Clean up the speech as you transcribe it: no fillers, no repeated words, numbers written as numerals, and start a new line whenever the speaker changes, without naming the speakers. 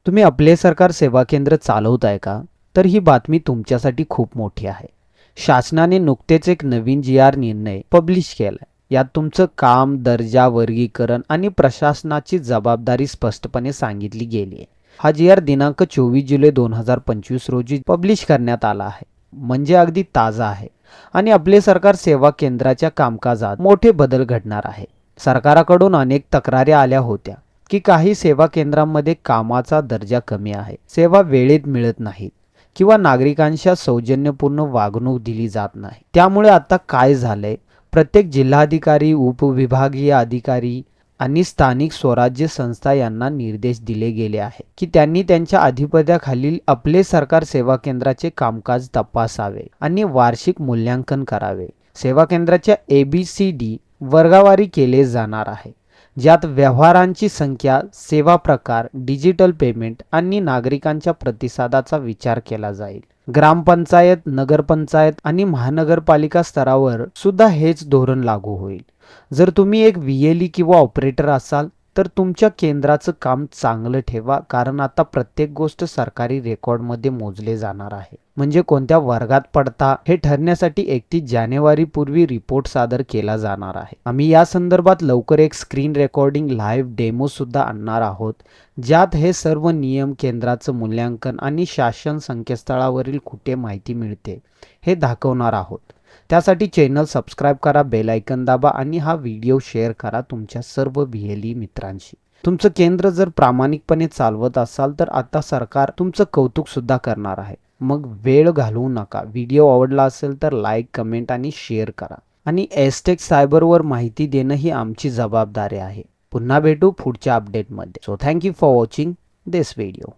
तुम्ही आपले सरकार सेवा केंद्र चालवताय का? तर ही बातमी तुमच्यासाठी खूप मोठी आहे. शासनाने नुकतेच एक नवीन जी-आर निर्णय पब्लिश केलाय. यात तुमचं काम, दर्जा, वर्गीकरण आणि प्रशासनाची जबाबदारी स्पष्टपणे सांगितली गेली आहे. हा जी-आर दिनांक 24 जुलै 2025 रोजी पब्लिश करण्यात आला आहे. म्हणजे अगदी ताजा आहे आणि आपले सरकार सेवा केंद्राच्या कामकाजात मोठे बदल घडणार आहे. सरकाराकडून अनेक तक्रारी आल्या होत्या की काही सेवा केंद्रांमध्ये कामाचा दर्जा कमी आहे, सेवा वेळेत मिळत नाहीत किंवा नागरिकांच्या सौजन्यपूर्ण वागणूक दिली जात नाही. त्यामुळे आता काय झालंय, प्रत्येक जिल्हाधिकारी, उपविभागीय अधिकारी आणि स्थानिक स्वराज्य संस्था यांना निर्देश दिले गेले आहे की त्यांनी त्यांच्या अधिपत्याखालील आपले सरकार सेवा केंद्राचे कामकाज तपासावे आणि वार्षिक मूल्यांकन करावे. सेवा केंद्राच्या ABCD वर्गावारी केले जाणार आहे, ज्यात व्यवहारांची संख्या, सेवा प्रकार, डिजिटल पेमेंट आणि नागरिकांच्या प्रतिसादाचा विचार केला जाईल. ग्रामपंचायत, नगरपंचायत आणि महानगरपालिका स्तरावर सुद्धा हेच धोरण लागू होईल. जर तुम्ही एक VLE किंवा ऑपरेटर असाल तर तुमच्या केंद्राचं काम चांगलं ठेवा, कारण आता प्रत्येक गोष्ट सरकारी रेकॉर्डमध्ये मोजले जाणार आहे. म्हणजे कोणत्या वर्गात पडता हे ठरण्यासाठी 31 जानेवारी पूर्वी रिपोर्ट सादर केला जाणार आहे. आम्ही या संदर्भात लवकर एक स्क्रीन रेकॉर्डिंग लाईव्ह डेमो सुद्धा आणणार आहोत, ज्यात हे सर्व नियम, केंद्राचं मूल्यांकन आणि शासन संकेतस्थळावरील कुठे माहिती मिळते हे दाखवणार आहोत. त्यासाठी चॅनल सबस्क्राईब करा, बेल आयकन दाबा आणि हा व्हिडिओ शेअर करा तुमच्या सर्व VLE मित्रांशी. तुमचं केंद्र जर प्रामाणिकपणे चालवत असाल तर आता सरकार तुमचं कौतुक सुद्धा करणार आहे. मग वेळ घालवू नका. व्हिडिओ आवडला असेल तर लाईक, कमेंट आणि शेअर करा. आणि एसटेक सायबरवर माहिती देणं ही आमची जबाबदारी आहे. पुन्हा भेटू पुढच्या अपडेटमध्ये. So thank you for watching this video.